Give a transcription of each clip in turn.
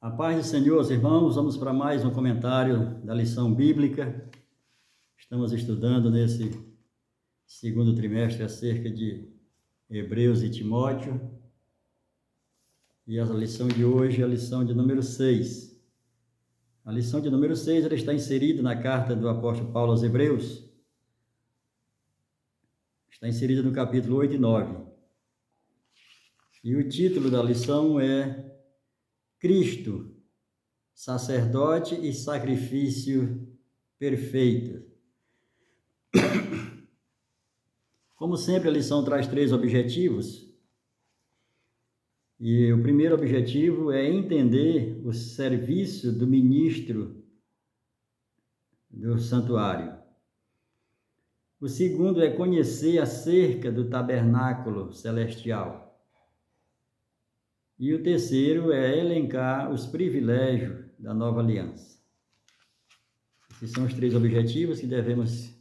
A paz do Senhor, irmãos, vamos para mais um comentário da lição bíblica. Estamos estudando nesse segundo trimestre acerca de Hebreus e Timóteo. E a lição de hoje é a lição de número 6. A lição de número 6 ela está inserida na carta do apóstolo Paulo aos Hebreus. Está inserida no capítulo 8 e 9. E o título da lição é Cristo, sacerdote e sacrifício perfeito. Como sempre, a lição traz 3 objetivos. E o primeiro objetivo é entender o serviço do ministro do santuário. O segundo é conhecer acerca do tabernáculo celestial. E o terceiro é elencar os privilégios da nova aliança. Esses são os 3 objetivos que devemos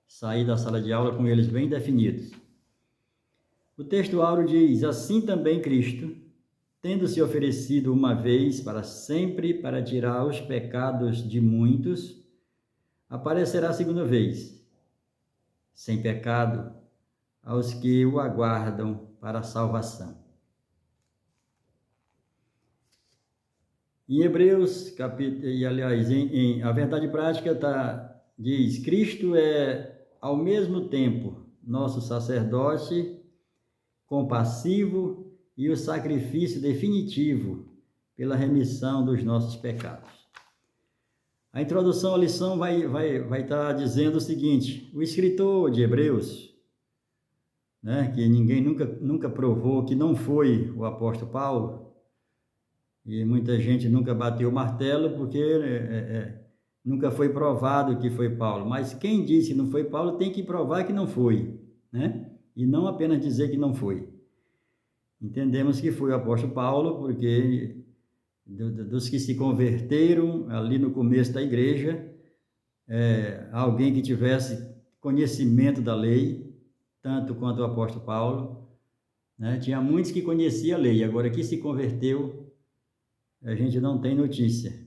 sair da sala de aula com eles bem definidos. O texto áureo diz: assim também Cristo, tendo se oferecido uma vez para sempre para tirar os pecados de muitos, aparecerá a segunda vez, sem pecado, aos que o aguardam para a salvação. Em Hebreus, a verdade prática diz: Cristo é, ao mesmo tempo, nosso sacerdote compassivo e o sacrifício definitivo pela remissão dos nossos pecados. A introdução à lição vai estar dizendo o seguinte: o escritor de Hebreus, que ninguém nunca provou que não foi o apóstolo Paulo, e muita gente nunca bateu o martelo porque nunca foi provado que foi Paulo. Mas quem disse que não foi Paulo tem que provar que não foi, E não apenas dizer que não foi. Entendemos que foi o apóstolo Paulo porque dos que se converteram ali no começo da igreja, alguém que tivesse conhecimento da lei, tanto quanto o apóstolo Paulo, Tinha muitos que conheciam a lei, agora que se converteu, a gente não tem notícia.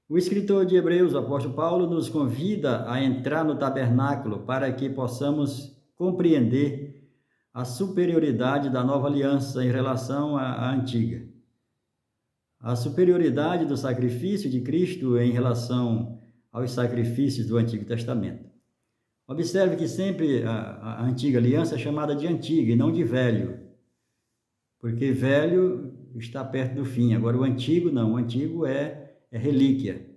O escritor de Hebreus, o apóstolo Paulo, nos convida a entrar no tabernáculo para que possamos compreender a superioridade da nova aliança em relação à antiga. A superioridade do sacrifício de Cristo em relação aos sacrifícios do Antigo Testamento. Observe que sempre a antiga aliança é chamada de antiga e não de velho, porque velho está perto do fim. Agora o antigo não, o antigo é relíquia.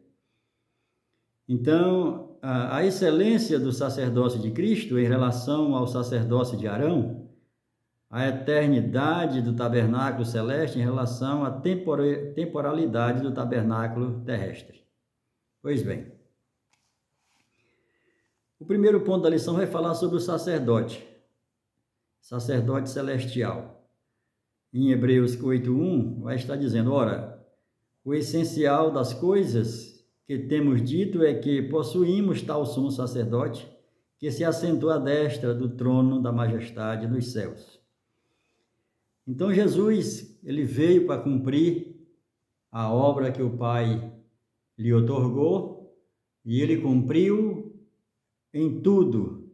Então, a excelência do sacerdócio de Cristo em relação ao sacerdócio de Arão, a eternidade do tabernáculo celeste em relação à temporalidade do tabernáculo terrestre. Pois bem, o primeiro ponto da lição vai falar sobre o sacerdote celestial. Em Hebreus 8:1, vai estar dizendo: ora, o essencial das coisas que temos dito é que possuímos tal sumo sacerdote que se assentou à destra do trono da majestade nos céus. Então Jesus, ele veio para cumprir a obra que o Pai lhe otorgou, e ele cumpriu em tudo,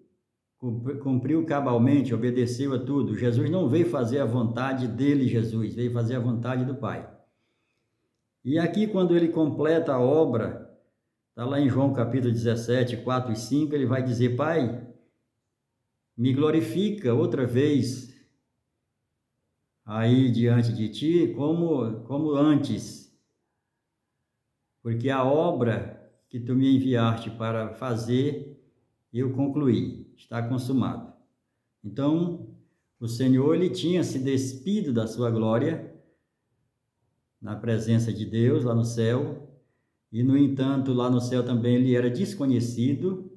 cumpriu cabalmente, obedeceu a tudo. Jesus não veio fazer a vontade dele, Jesus veio fazer a vontade do Pai. E aqui, quando ele completa a obra, está lá em João capítulo 17, 4 e 5, ele vai dizer: Pai, me glorifica outra vez aí diante de ti, como antes, porque a obra que tu me enviaste para fazer, eu concluí, está consumado. Então, o Senhor, ele tinha se despido da sua glória na presença de Deus lá no céu, e no entanto, lá no céu também ele era desconhecido.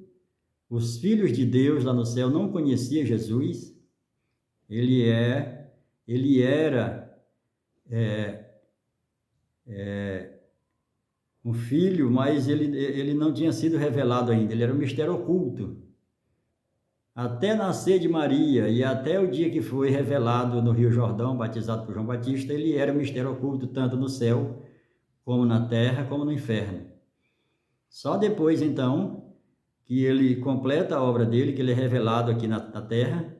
Os filhos de Deus lá no céu não conheciam Jesus. Ele era um filho, mas ele não tinha sido revelado ainda, ele era um mistério oculto. Até nascer de Maria e até o dia que foi revelado no Rio Jordão, batizado por João Batista, ele era um mistério oculto tanto no céu como na terra, como no inferno. Só depois, então, que ele completa a obra dele, que ele é revelado aqui na terra,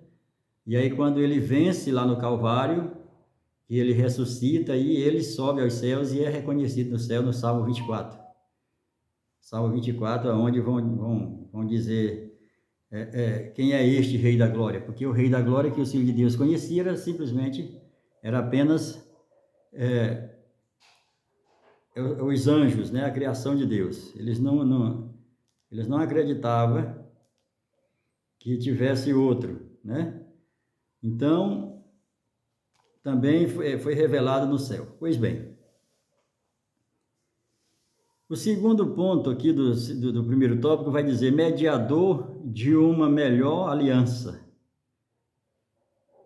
e aí quando ele vence lá no Calvário, que ele ressuscita e ele sobe aos céus e é reconhecido no céu, no Salmo 24. Salmo 24, onde vão dizer quem é este Rei da Glória, porque o Rei da Glória que o Filho de Deus conhecia era apenas os anjos, né, a criação de Deus. Eles não acreditavam que tivesse outro, né? Então, também foi revelado no céu. Pois bem, o segundo ponto aqui do primeiro tópico vai dizer mediador de uma melhor aliança,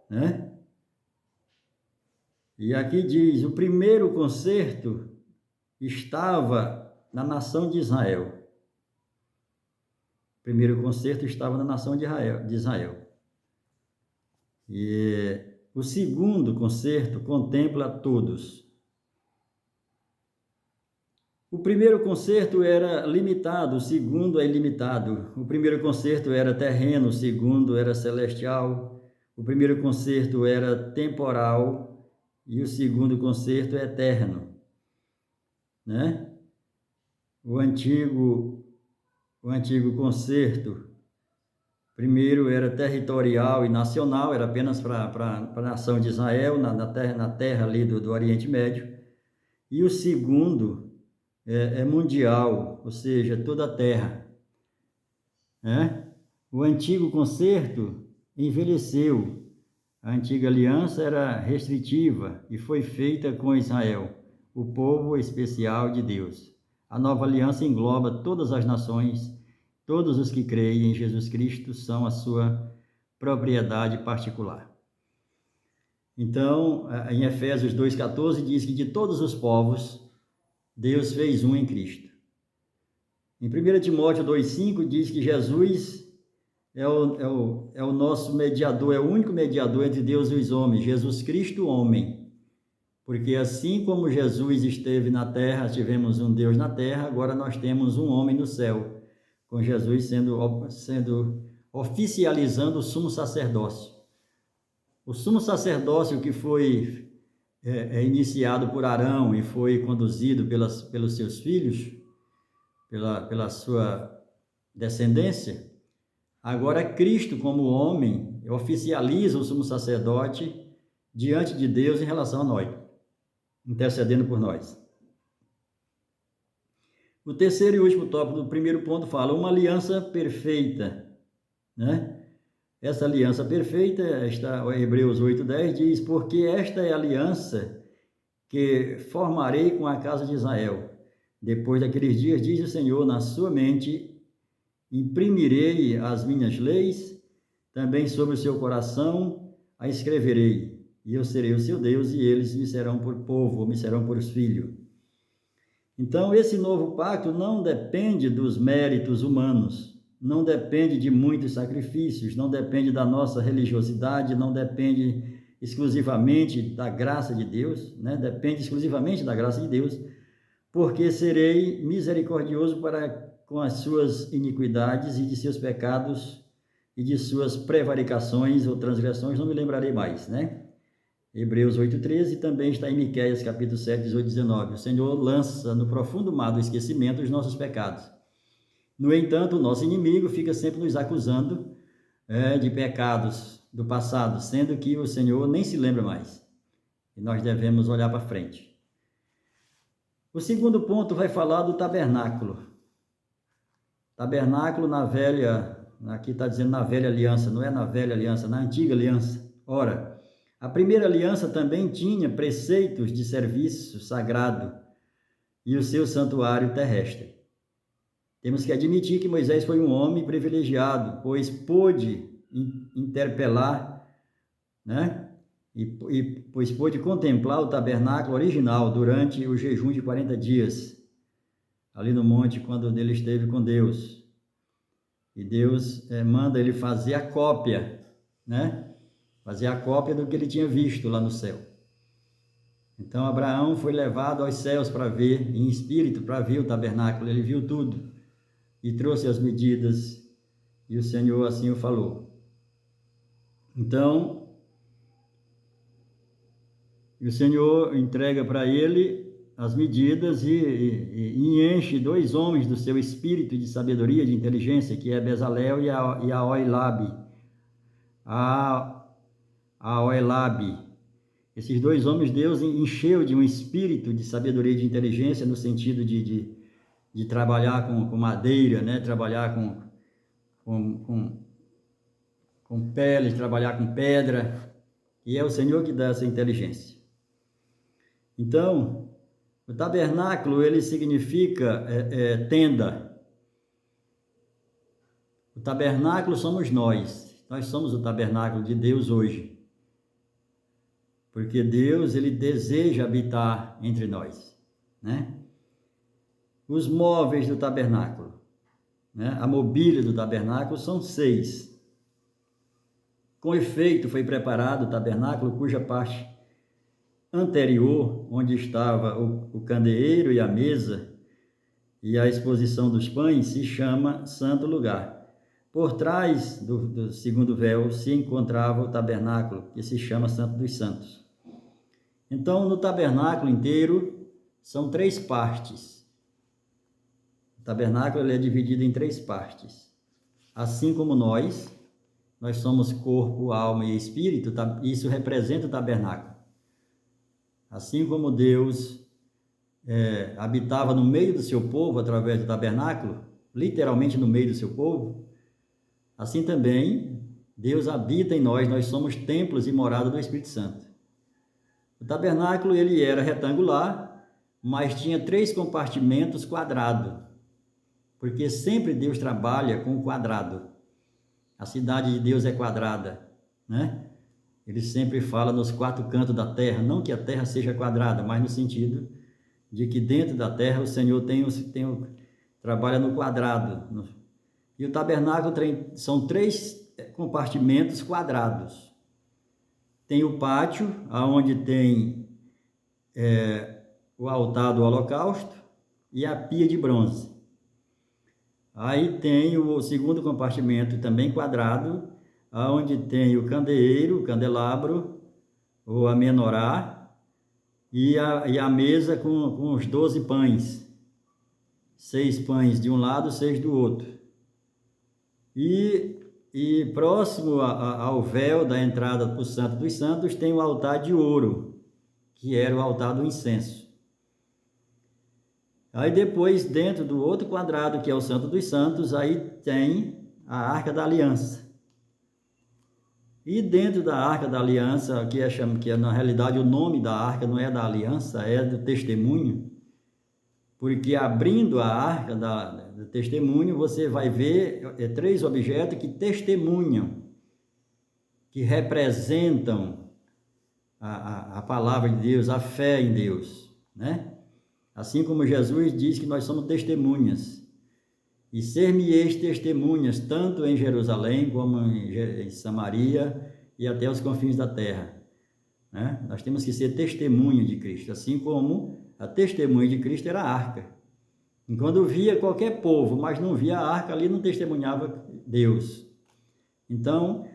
né? E aqui diz, o primeiro concerto estava na nação de Israel. O primeiro concerto estava na nação de Israel. E o segundo concerto contempla todos. O primeiro concerto era limitado, o segundo é ilimitado. O primeiro concerto era terreno, o segundo era celestial. O primeiro concerto era temporal e o segundo concerto é eterno, né? O antigo concerto, primeiro era territorial e nacional, era apenas para a nação de Israel, na terra ali do Oriente Médio. E o segundo é mundial, ou seja, toda a terra. O antigo concerto envelheceu. A antiga aliança era restritiva e foi feita com Israel, o povo especial de Deus. A nova aliança engloba todas as nações, todos os que creem em Jesus Cristo são a sua propriedade particular. Então, em Efésios 2,14 diz que de todos os povos, Deus fez um em Cristo. Em 1 Timóteo 2,5 diz que Jesus é o nosso mediador, é o único mediador entre Deus e os homens, Jesus Cristo, homem. Porque assim como Jesus esteve na terra, tivemos um Deus na terra, agora nós temos um homem no céu, com Jesus sendo oficializando o sumo sacerdócio. O sumo sacerdócio que foi iniciado por Arão e foi conduzido pelos seus filhos, pela sua descendência, agora Cristo, como homem, oficializa o sumo sacerdote diante de Deus em relação a nós, intercedendo por nós. O terceiro e último tópico do primeiro ponto fala uma aliança perfeita, né? Essa aliança perfeita, está em Hebreus 8:10, diz, porque esta é a aliança que formarei com a casa de Israel. Depois daqueles dias, diz o Senhor, na sua mente imprimirei as minhas leis, também sobre o seu coração a escreverei, e eu serei o seu Deus, e eles me serão por povo, me serão por filho. Então, esse novo pacto não depende dos méritos humanos, não depende de muitos sacrifícios, não depende da nossa religiosidade, não depende exclusivamente da graça de Deus, né? Depende exclusivamente da graça de Deus, porque serei misericordioso com as suas iniquidades e de seus pecados e de suas prevaricações ou transgressões, não me lembrarei mais, né? Hebreus 8:13 também está em Miqueias, capítulo 7, 18 e 19. O Senhor lança no profundo mar do esquecimento os nossos pecados. No entanto, o nosso inimigo fica sempre nos acusando de pecados do passado, sendo que o Senhor nem se lembra mais. E nós devemos olhar para frente. O segundo ponto vai falar do tabernáculo. Tabernáculo aqui está dizendo na velha aliança, não é na velha aliança, na antiga aliança. Ora, a primeira aliança também tinha preceitos de serviço sagrado e o seu santuário terrestre. Temos que admitir que Moisés foi um homem privilegiado, pois pôde interpelar, né? Pois pôde contemplar o tabernáculo original durante o jejum de 40 dias, ali no monte, quando ele esteve com Deus. E Deus manda ele fazer a cópia, né? Fazer a cópia do que ele tinha visto lá no céu. Então Abraão foi levado aos céus para ver, em espírito, para ver o tabernáculo. Ele viu tudo e trouxe as medidas, e o Senhor assim o falou. Então, o Senhor entrega para ele as medidas e enche 2 homens do seu espírito de sabedoria, de inteligência, que é Bezalel e a Oholiabe. A Oholiabe. Esses 2 homens Deus encheu de um espírito de sabedoria e de inteligência, no sentido de trabalhar com madeira, né? Trabalhar com pele, trabalhar com pedra, e é o Senhor que dá essa inteligência. Então, o tabernáculo, ele significa tenda. O tabernáculo somos nós somos o tabernáculo de Deus hoje. Porque Deus, ele deseja habitar entre nós, né? Os móveis do tabernáculo, né? A mobília do tabernáculo são 6. Com efeito, foi preparado o tabernáculo, cuja parte anterior, onde estava o candeeiro e a mesa e a exposição dos pães, se chama Santo Lugar. Por trás do segundo véu se encontrava o tabernáculo, que se chama Santo dos Santos. Então, no tabernáculo inteiro, são 3 partes. O tabernáculo ele é dividido em 3 partes. Assim como nós somos corpo, alma e espírito, isso representa o tabernáculo. Assim como Deus habitava no meio do seu povo através do tabernáculo, literalmente no meio do seu povo, assim também Deus habita em nós somos templos e morada do Espírito Santo. O tabernáculo ele era retangular, mas tinha 3 compartimentos quadrados, porque sempre Deus trabalha com o quadrado. A cidade de Deus é quadrada, né? Ele sempre fala nos 4 cantos da terra, não que a terra seja quadrada, mas no sentido de que dentro da terra o Senhor trabalha no quadrado. E o tabernáculo são 3 compartimentos quadrados. Tem o pátio, onde tem o altar do holocausto e a pia de bronze. Aí tem o segundo compartimento, também quadrado, onde tem o candeeiro, o candelabro, ou a menorá, e a mesa com os 12 pães. 6 pães de um lado, 6 do outro. E próximo ao véu da entrada para o Santo dos Santos, tem o altar de ouro, que era o altar do incenso. Aí depois, dentro do outro quadrado, que é o Santo dos Santos, aí tem a Arca da Aliança. E dentro da Arca da Aliança, que é na realidade o nome da Arca não é da Aliança, é do Testemunho, porque abrindo a Arca do Testemunho, você vai ver 3 objetos que testemunham, que representam a palavra de Deus, a fé em Deus, né? Assim como Jesus diz que nós somos testemunhas. E ser-me-eis testemunhas, tanto em Jerusalém, como em Samaria e até os confins da terra. Né? Nós temos que ser testemunha de Cristo, assim como a testemunha de Cristo era a arca. E quando via qualquer povo, mas não via a arca, ali não testemunhava Deus. Então,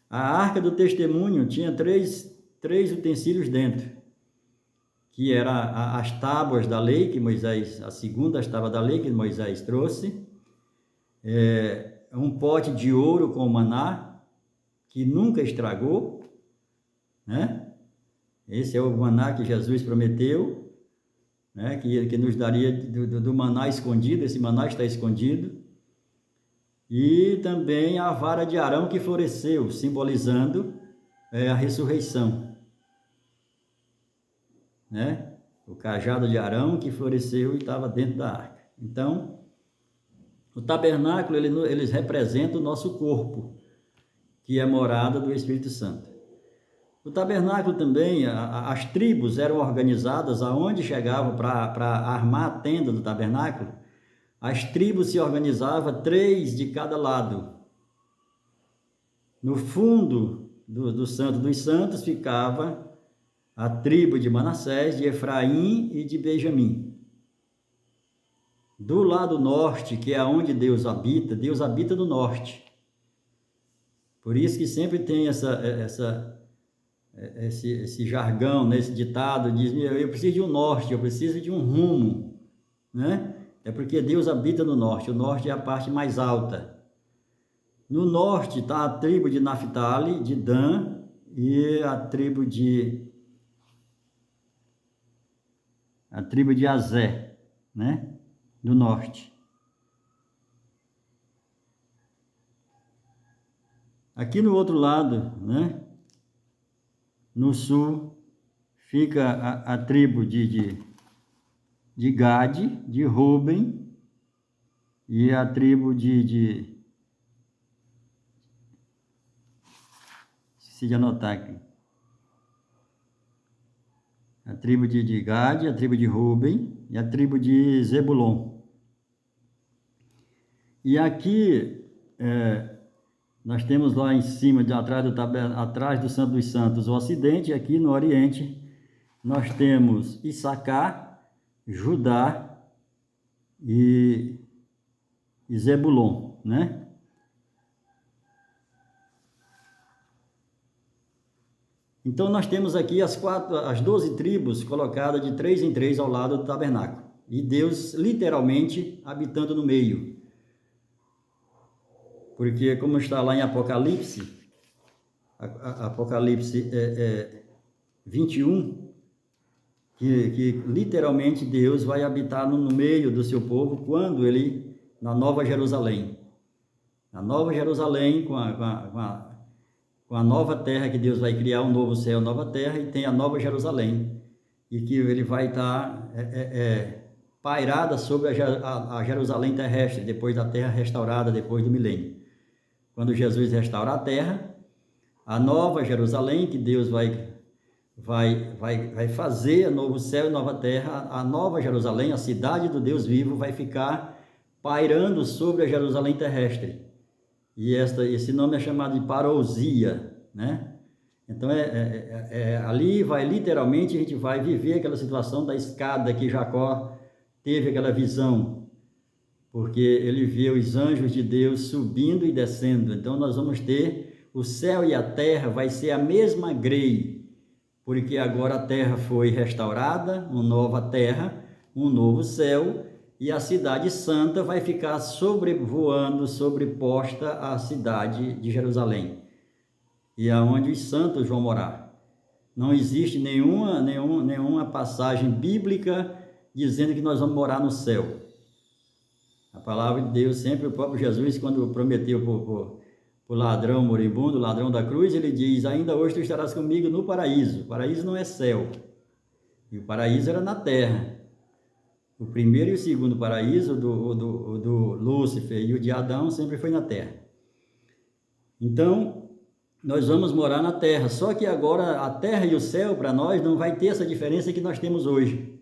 a arca do testemunho tinha três utensílios dentro, que eram as tábuas da lei que Moisés, a segunda tábua da lei que Moisés trouxe, um pote de ouro com maná, que nunca estragou, né? Esse é o maná que Jesus prometeu, né? Que nos daria do maná escondido, esse maná está escondido. E também a vara de Arão que floresceu, simbolizando a ressurreição, né? O cajado de Arão que floresceu e estava dentro da arca. Então, o tabernáculo, eles representam o nosso corpo, que é morada do Espírito Santo. O tabernáculo também, as tribos eram organizadas, aonde chegavam para armar a tenda do tabernáculo, as tribos se organizavam 3 de cada lado. No fundo do Santo dos Santos ficava a tribo de Manassés, de Efraim e de Benjamim. Do lado norte, que é onde Deus habita no norte. Por isso que sempre tem esse jargão, né? Esse ditado, diz, eu preciso de um norte, eu preciso de um rumo, né? É porque Deus habita no norte, o norte é a parte mais alta. No norte está a tribo de Naphtali, de Dan, e a tribo de Azé, né? Do norte. Aqui no outro lado, né? No sul, fica a tribo de Gade, de Ruben, e a tribo esqueci de anotar aqui. A tribo de Gade, a tribo de Ruben e a tribo de Zebulon. E aqui, nós temos lá em cima, atrás do Santo dos Santos, o ocidente, e aqui no oriente, nós temos Issacar, Judá e Zebulon, né? Então, nós temos aqui as 12 tribos colocadas de 3 em 3 ao lado do tabernáculo. E Deus, literalmente, habitando no meio. Porque, como está lá em Apocalipse, Apocalipse 21, que literalmente Deus vai habitar no meio do seu povo quando ele, na Nova Jerusalém. Na Nova Jerusalém, com a nova terra que Deus vai criar, um novo céu, nova terra, e tem a Nova Jerusalém, e que ele vai estar pairada sobre a Jerusalém terrestre, depois da terra restaurada, depois do milênio. Quando Jesus restaura a terra, a Nova Jerusalém, que Deus vai fazer, novo céu e nova terra, a Nova Jerusalém, a cidade do Deus vivo, vai ficar pairando sobre a Jerusalém terrestre. E esse nome é chamado de parousia, né? Então, ali literalmente, a gente vai viver aquela situação da escada que Jacó teve aquela visão, porque ele vê os anjos de Deus subindo e descendo. Então, nós vamos ter o céu e a terra, vai ser a mesma grei, porque agora a terra foi restaurada, uma nova terra, um novo céu, e a cidade santa vai ficar sobrevoando, sobreposta à cidade de Jerusalém, e aonde os santos vão morar. Não existe nenhuma passagem bíblica dizendo que nós vamos morar no céu. A palavra de Deus, sempre o próprio Jesus, quando prometeu para o ladrão moribundo, o ladrão da cruz, ele diz, ainda hoje tu estarás comigo no paraíso. O paraíso não é céu, e o paraíso era na terra. O primeiro e o segundo paraíso, do Lúcifer e o de Adão, sempre foi na terra. Então, nós vamos morar na terra, só que agora a terra e o céu, para nós, não vai ter essa diferença que nós temos hoje.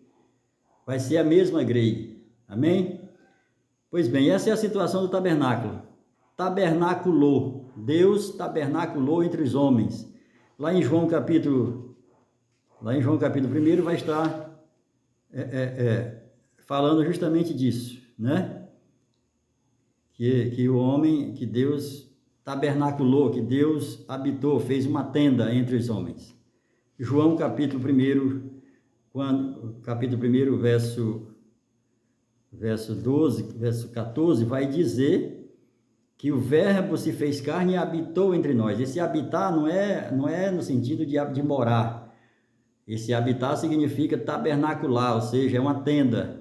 Vai ser a mesma grei. Amém? Pois bem, essa é a situação do tabernáculo. Tabernaculou. Deus tabernaculou entre os homens. Lá em João capítulo 1 vai estar falando justamente disso, né? Que o homem, que Deus tabernaculou, que Deus habitou, fez uma tenda entre os homens. João capítulo 1, verso 12, verso 14, vai dizer que o verbo se fez carne e habitou entre nós. Esse habitar não é no sentido de morar. Esse habitar significa tabernacular, ou seja, é uma tenda.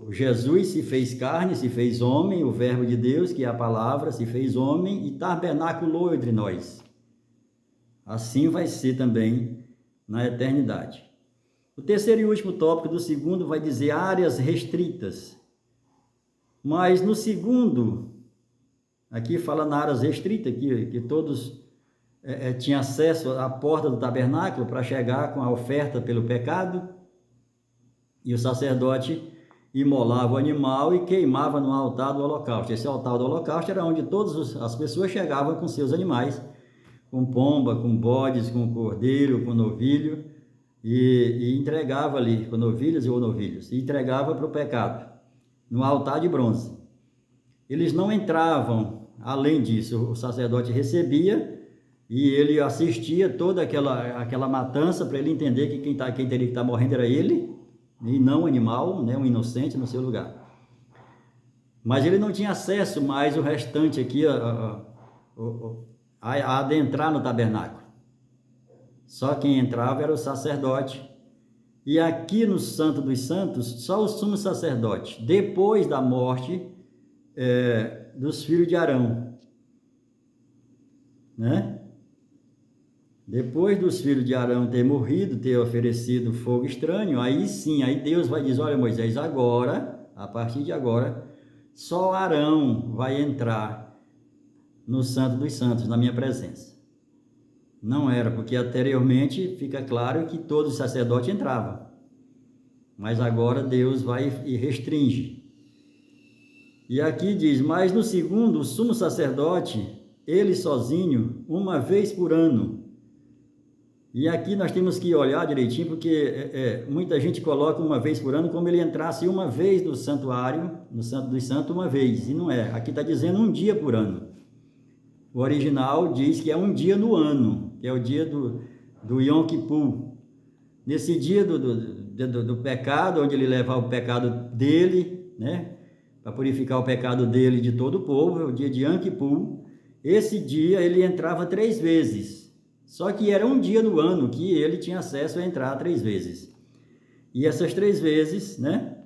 Jesus se fez carne, se fez homem, o verbo de Deus, que é a palavra, se fez homem e tabernaculou entre nós. Assim vai ser também na eternidade. O terceiro e último tópico do segundo vai dizer áreas restritas. Mas no segundo, aqui fala na áreas restritas, que todos tinham acesso à porta do tabernáculo para chegar com a oferta pelo pecado, e o sacerdote imolava o animal e queimava no altar do holocausto. Esse altar do holocausto era onde todas as pessoas chegavam com seus animais, com pomba, com bodes, com cordeiro, com novilho, e entregava ali, com novilhas ou novilhos, e entregava para o pecado, no altar de bronze. Eles não entravam além disso, o sacerdote recebia e ele assistia toda aquela matança para ele entender que quem teria que estar morrendo era ele, e não o animal, né, um inocente no seu lugar. Mas ele não tinha acesso mais o restante aqui a adentrar no tabernáculo. Só quem entrava era o sacerdote. E aqui no Santo dos Santos, só o sumo sacerdote, depois da morte dos filhos de Arão, né? Depois dos filhos de Arão ter morrido, ter oferecido fogo estranho, aí sim, aí Deus vai dizer, olha Moisés, agora, a partir de agora, só Arão vai entrar no Santo dos Santos, na minha presença. Não era, porque anteriormente fica claro que todos os sacerdotes entravam. Mas agora Deus vai e restringe. E aqui diz, mas no segundo, o sumo sacerdote, ele sozinho, uma vez por ano. E aqui nós temos que olhar direitinho, porque muita gente coloca uma vez por ano como ele entrasse uma vez no santuário, no Santo dos Santos, uma vez. E não é. Aqui está dizendo um dia por ano. O original diz que é um dia no ano, que é o dia do Yom Kippur. Nesse dia do pecado, onde ele leva o pecado dele, né? Para purificar o pecado dele e de todo o povo, é o dia de Yom Kippur. Esse dia ele entrava 3 vezes. Só que era um dia no ano que ele tinha acesso a entrar 3 vezes. E essas 3 vezes, né?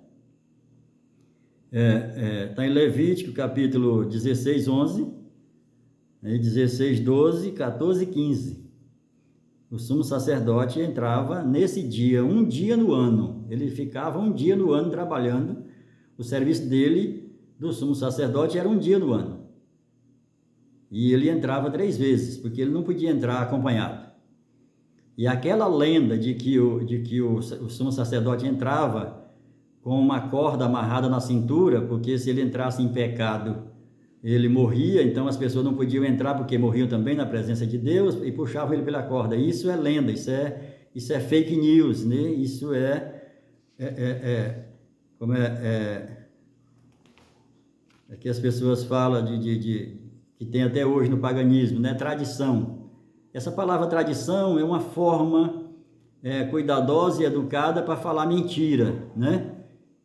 Está em Levítico, capítulo 16, 11, 16, 12, 14 e 15. O sumo sacerdote entrava nesse dia, um dia no ano. Ele ficava um dia no ano trabalhando. O serviço dele, do sumo sacerdote, era um dia no ano. E ele entrava 3 vezes, porque ele não podia entrar acompanhado. E aquela lenda de que o sumo sacerdote entrava com uma corda amarrada na cintura, porque se ele entrasse em pecado, ele morria, então as pessoas não podiam entrar porque morriam também na presença de Deus e puxavam ele pela corda. Isso é lenda, isso é fake news, né? Isso que as pessoas falam que tem até hoje no paganismo, né? Tradição. Essa palavra tradição é uma forma cuidadosa e educada para falar mentira, né?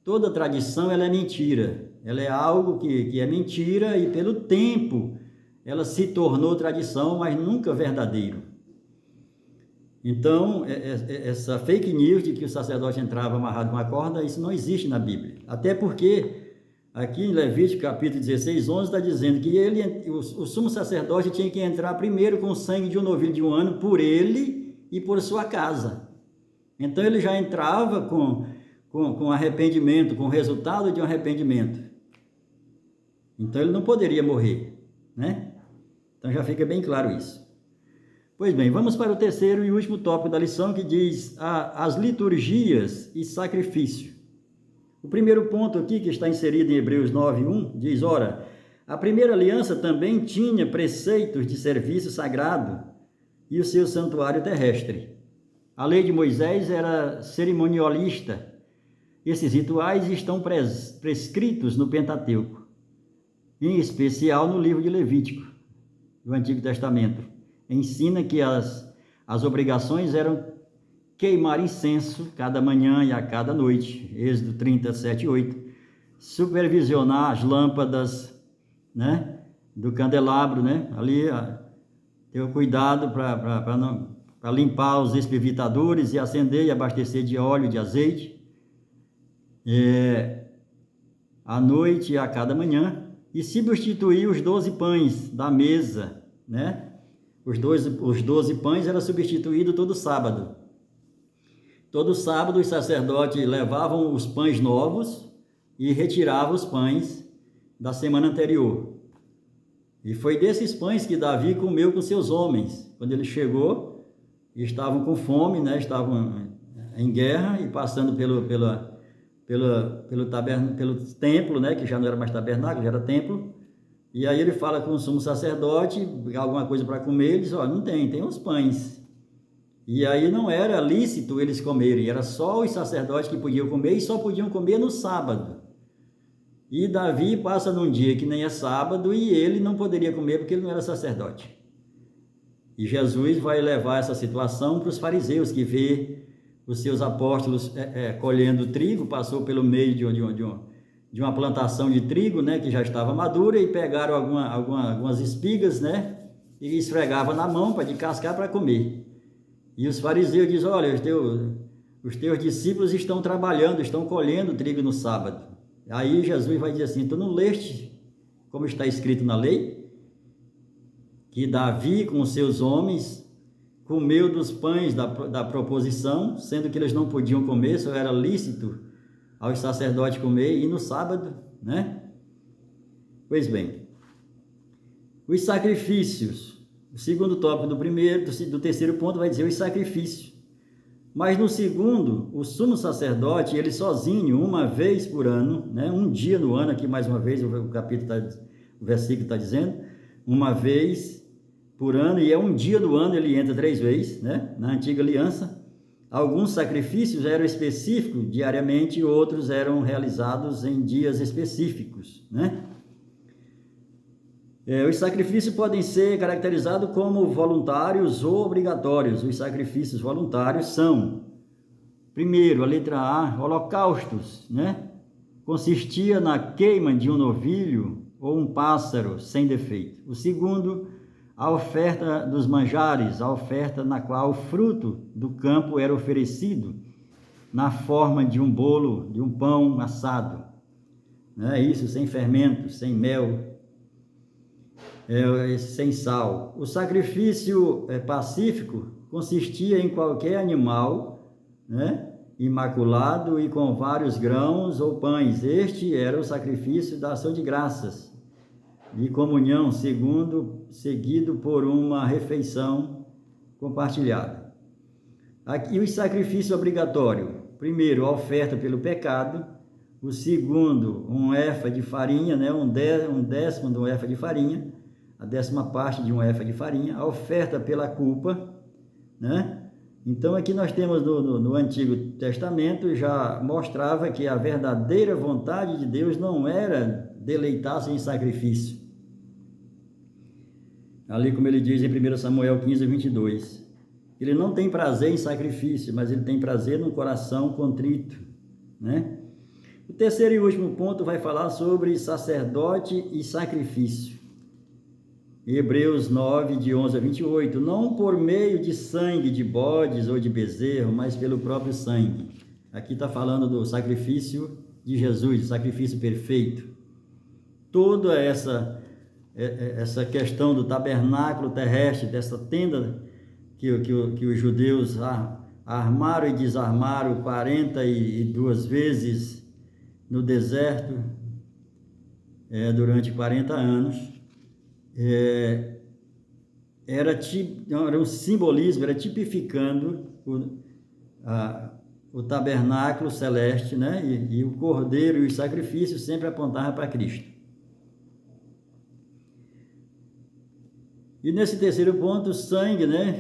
Toda tradição ela é mentira. Ela é algo que é mentira e pelo tempo ela se tornou tradição, mas nunca verdadeiro. Então, essa fake news de que o sacerdote entrava amarrado com uma corda, isso não existe na Bíblia. Até porque, aqui em Levítico capítulo 16, 11, está dizendo que o sumo sacerdote tinha que entrar primeiro com o sangue de um novilho de um ano por ele e por sua casa. Então, ele já entrava com arrependimento, com o resultado de um arrependimento. Então ele não poderia morrer, né? Então já fica bem claro isso. Pois bem, vamos para o terceiro e último tópico da lição, que diz as liturgias e sacrifício. O primeiro ponto aqui, que está inserido em Hebreus 9:1, diz, ora, a primeira aliança também tinha preceitos de serviço sagrado e o seu santuário terrestre. A lei de Moisés era cerimonialista. Esses rituais estão prescritos no Pentateuco, em especial no livro de Levítico, do Antigo Testamento. Ensina que as obrigações eram queimar incenso cada manhã e a cada noite, Êxodo 37, 8, supervisionar as lâmpadas, né, do candelabro, né, ali ter o cuidado para limpar os espivitadores e acender e abastecer de óleo, de azeite, à noite e a cada manhã, e substituir os 12 pães da mesa, né? Os 12 pães eram substituídos todo sábado. Todo sábado os sacerdotes levavam os pães novos e retiravam os pães da semana anterior. E foi desses pães que Davi comeu com seus homens. Quando ele chegou, estavam com fome, né? Estavam em guerra e passando pelo templo, né, que já não era mais tabernáculo, já era templo, E aí ele fala com o sumo sacerdote, alguma coisa para comer, ele diz, ó, não tem, tem os pães. E aí não era lícito eles comerem, era só os sacerdotes que podiam comer e só podiam comer no sábado. E Davi passa num dia que nem é sábado e ele não poderia comer porque ele não era sacerdote. E Jesus vai levar essa situação para os fariseus, que vê os seus apóstolos colhendo trigo, passou pelo meio de uma plantação de trigo, né, que já estava madura, e pegaram algumas espigas, né, e esfregava na mão para descascar para comer. E os fariseus dizem, olha, os teus discípulos estão trabalhando, estão colhendo trigo no sábado. Aí Jesus vai dizer assim, tu não leste, como está escrito na lei, que Davi com os seus homens comeu dos pães da proposição, sendo que eles não podiam comer, só era lícito aos sacerdotes comer, e no sábado, né? Pois bem, os sacrifícios. O segundo tópico do terceiro ponto vai dizer os sacrifícios. Mas no segundo, o sumo sacerdote, ele sozinho, uma vez por ano, né, um dia no ano, aqui mais uma vez, o versículo está dizendo, uma vez por ano, e é um dia do ano, ele entra 3 vezes, né, na antiga aliança. Alguns sacrifícios eram específicos diariamente, outros eram realizados em dias específicos, né? Os sacrifícios podem ser caracterizados como voluntários ou obrigatórios. Os sacrifícios voluntários são, primeiro, a letra A, holocaustos, né? Consistia na queima de um novilho ou um pássaro sem defeito. O segundo, a oferta dos manjares, a oferta na qual o fruto do campo era oferecido na forma de um bolo, de um pão assado. Né? Isso, sem fermento, sem mel, sem sal. O sacrifício pacífico consistia em qualquer animal, né, imaculado e com vários grãos ou pães. Este era o sacrifício da ação de graças, de comunhão, seguido por uma refeição compartilhada. Aqui o sacrifício obrigatório. Primeiro, a oferta pelo pecado. O segundo, um efa de farinha, né, um décimo de um efa de farinha. A 10ª parte de um efa de farinha, a oferta pela culpa, né? Então aqui nós temos no Antigo Testamento, já mostrava que a verdadeira vontade de Deus não era deleitar-se em sacrifício. Ali como ele diz em 1 Samuel 15, 22, ele não tem prazer em sacrifício, mas ele tem prazer no coração contrito, né? O terceiro e último ponto vai falar sobre sacerdote e sacrifício. Hebreus 9, de 11 a 28, não por meio de sangue de bodes ou de bezerro, mas pelo próprio sangue. Aqui está falando do sacrifício de Jesus, do sacrifício perfeito. Toda essa questão do tabernáculo terrestre, dessa tenda que os judeus armaram e desarmaram 42 vezes no deserto, durante 40 anos, era um simbolismo, era tipificando o tabernáculo celeste, né? E o cordeiro e os sacrifícios sempre apontavam para Cristo. E nesse terceiro ponto, o sangue, né?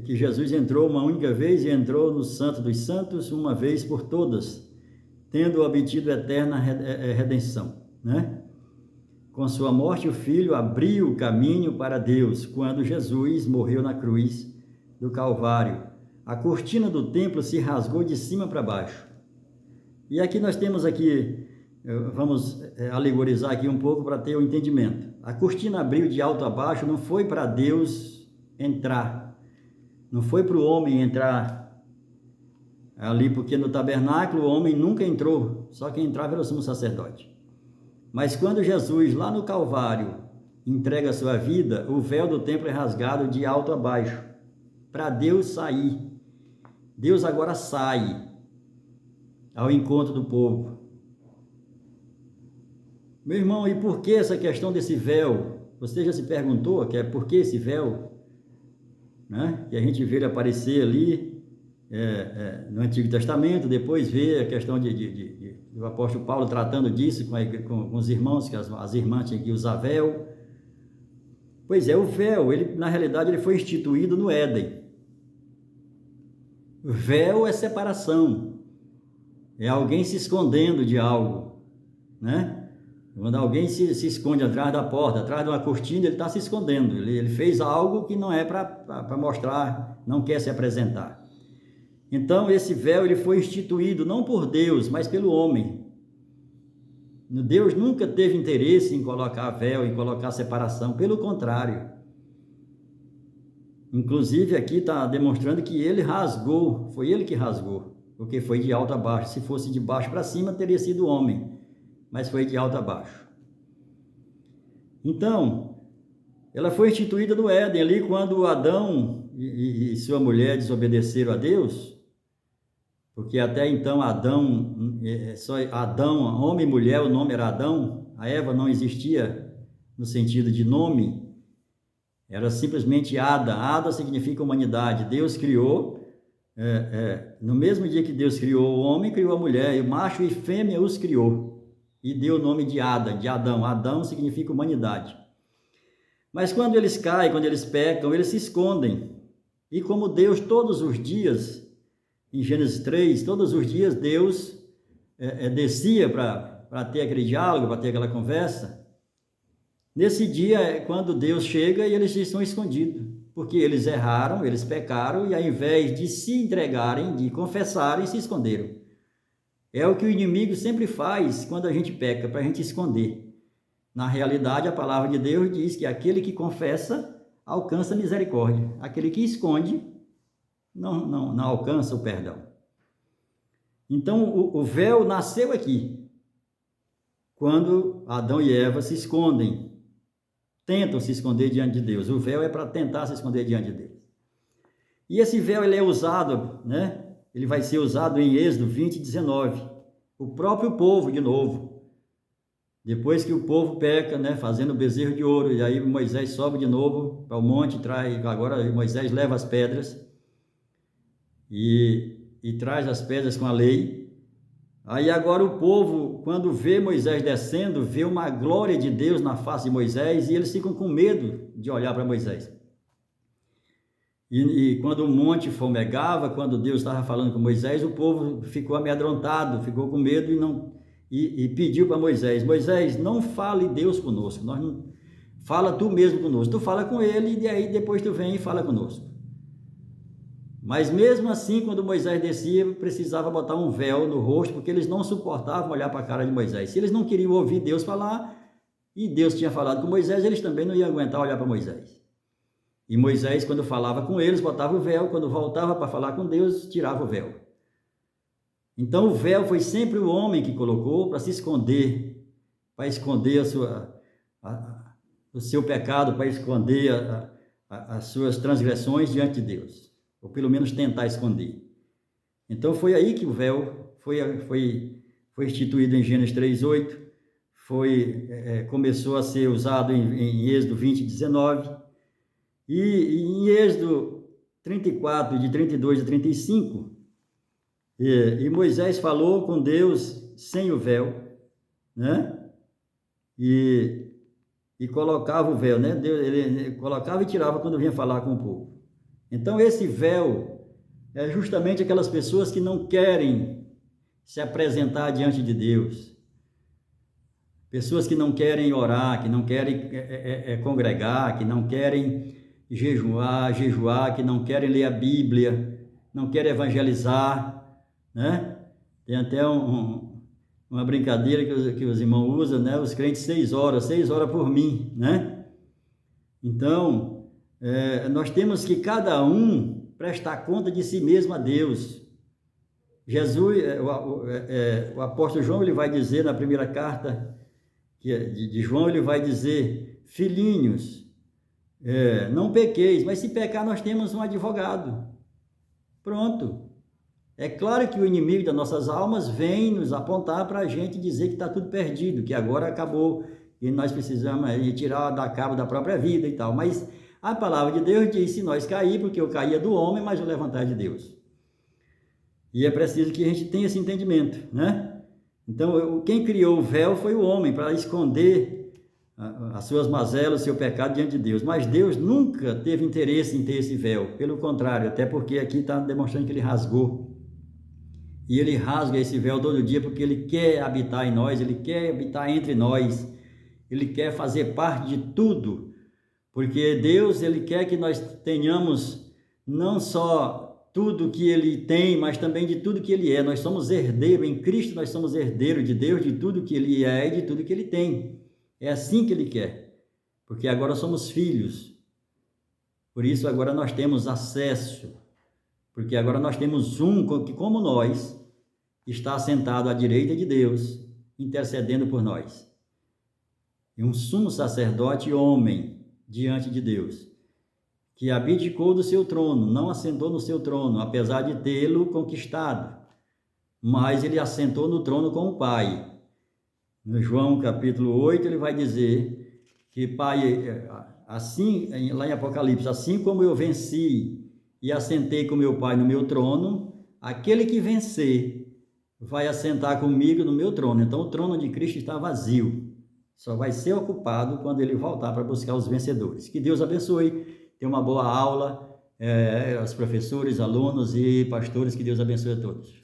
Que Jesus entrou uma única vez e entrou no Santo dos Santos uma vez por todas, tendo obtido eterna redenção, né? Com sua morte, o Filho abriu o caminho para Deus, quando Jesus morreu na cruz do Calvário. A cortina do templo se rasgou de cima para baixo. E aqui nós temos vamos alegorizar aqui um pouco para ter o entendimento. A cortina abriu de alto a baixo, não foi para Deus entrar, não foi para o homem entrar ali, porque no tabernáculo o homem nunca entrou, só quem entrava era o sumo sacerdote. Mas quando Jesus, lá no Calvário, entrega a sua vida, o véu do templo é rasgado de alto a baixo, para Deus sair. Deus agora sai ao encontro do povo. Meu irmão, e por que essa questão desse véu? Você já se perguntou por que esse véu? Né? Que a gente vê ele aparecer ali, no Antigo Testamento, depois vê a questão do apóstolo Paulo tratando disso com os irmãos, que as irmãs tinham que usar véu. Pois é, o véu, na realidade, ele foi instituído no Éden. O véu é separação, é alguém se escondendo de algo, né? Quando alguém se esconde atrás da porta, atrás de uma cortina, ele está se escondendo, ele fez algo que não é para mostrar, não quer se apresentar. Então, esse véu ele foi instituído não por Deus, mas pelo homem. Deus nunca teve interesse em colocar véu, em colocar separação, pelo contrário. Inclusive, aqui está demonstrando que ele rasgou, foi ele que rasgou, porque foi de alto a baixo. Se fosse de baixo para cima, teria sido o homem, mas foi de alto a baixo. Então, ela foi instituída no Éden, ali quando Adão e sua mulher desobedeceram a Deus, porque até então só Adão, homem e mulher, o nome era Adão, a Eva não existia no sentido de nome, era simplesmente Ada. Ada significa humanidade. Deus criou, no mesmo dia que Deus criou o homem, criou a mulher, e macho e fêmea os criou, e deu o nome de Ada, de Adão. Adão significa humanidade. Mas quando eles caem, quando eles pecam, eles se escondem, e como Deus todos os dias, em Gênesis 3, todos os dias Deus descia para ter aquele diálogo, para ter aquela conversa. Nesse dia é quando Deus chega e eles estão escondidos, porque eles erraram, eles pecaram, e ao invés de se entregarem, de confessarem, se esconderam. É o que o inimigo sempre faz quando a gente peca, para a gente esconder. Na realidade, a palavra de Deus diz que aquele que confessa alcança misericórdia, aquele que esconde não alcança o perdão. Então, o véu nasceu aqui, quando Adão e Eva se escondem, tentam se esconder diante de Deus. O véu é para tentar se esconder diante de Deus. E esse véu ele é usado, né? Ele vai ser usado em Êxodo 20, 19. O próprio povo, de novo, depois que o povo peca, né, fazendo o bezerro de ouro, e aí Moisés sobe de novo para o monte, agora Moisés leva as pedras, e traz as pedras com a lei. Aí agora o povo, quando vê Moisés descendo, vê uma glória de Deus na face de Moisés, e eles ficam com medo de olhar para Moisés. E quando o monte fumegava, quando Deus estava falando com Moisés, o povo ficou amedrontado, ficou com medo e pediu para Moisés: Moisés, não fale Deus conosco, fala tu mesmo conosco. Tu fala com ele e aí depois tu vem e fala conosco. Mas mesmo assim, quando Moisés descia, precisava botar um véu no rosto, porque eles não suportavam olhar para a cara de Moisés. Se eles não queriam ouvir Deus falar, e Deus tinha falado com Moisés, eles também não iam aguentar olhar para Moisés. E Moisés, quando falava com eles, botava o véu, quando voltava para falar com Deus, tirava o véu. Então o véu foi sempre o homem que colocou para se esconder, para esconder o seu pecado, para esconder as suas transgressões diante de Deus, ou pelo menos tentar esconder. Então foi aí que o véu foi instituído em Gênesis 3:8, começou a ser usado em Êxodo 20, 19, e em Êxodo 34, de 32 a 35, e Moisés falou com Deus sem o véu, né? E colocava o véu, né? Ele colocava e tirava quando vinha falar com o povo. Então esse véu é justamente aquelas pessoas que não querem se apresentar diante de Deus, pessoas que não querem orar, que não querem congregar, que não querem jejuar, que não querem ler a Bíblia, não querem evangelizar, né? Tem até uma brincadeira que os irmãos usam, né? Os crentes 6 horas por mim, né? Então, nós temos que cada um prestar conta de si mesmo a Deus. Jesus, o apóstolo João, ele vai dizer na primeira carta de João, ele vai dizer: filhinhos, não pequeis, mas se pecar nós temos um advogado. Pronto. É claro que o inimigo das nossas almas vem nos apontar para a gente dizer que está tudo perdido, que agora acabou e nós precisamos tirar da cabo da própria vida e tal. Mas a palavra de Deus diz: se nós cair, porque eu caía do homem, mas o levantar de Deus. E é preciso que a gente tenha esse entendimento, né? Então, quem criou o véu foi o homem, para esconder as suas mazelas, o seu pecado diante de Deus. Mas Deus nunca teve interesse em ter esse véu. Pelo contrário, até porque aqui está demonstrando que ele rasgou. E ele rasga esse véu todo dia porque ele quer habitar em nós, ele quer habitar entre nós, ele quer fazer parte de tudo. Porque Deus, ele quer que nós tenhamos não só tudo que ele tem, mas também de tudo que ele é. Nós somos herdeiros, em Cristo nós somos herdeiros de Deus, de tudo que ele é e de tudo que ele tem. É assim que ele quer, porque agora somos filhos. Por isso agora nós temos acesso, porque agora nós temos um que, como nós, está sentado à direita de Deus, intercedendo por nós. E um sumo sacerdote homem diante de Deus, que abdicou do seu trono, não assentou no seu trono, apesar de tê-lo conquistado, mas ele assentou no trono com o Pai. No João capítulo 8, ele vai dizer que Pai, assim, lá em Apocalipse, assim como eu venci e assentei com meu Pai no meu trono, aquele que vencer vai assentar comigo no meu trono. Então o trono de Cristo está vazio, só vai ser ocupado quando ele voltar para buscar os vencedores. Que Deus abençoe, tenha uma boa aula, os professores, alunos e pastores, que Deus abençoe a todos.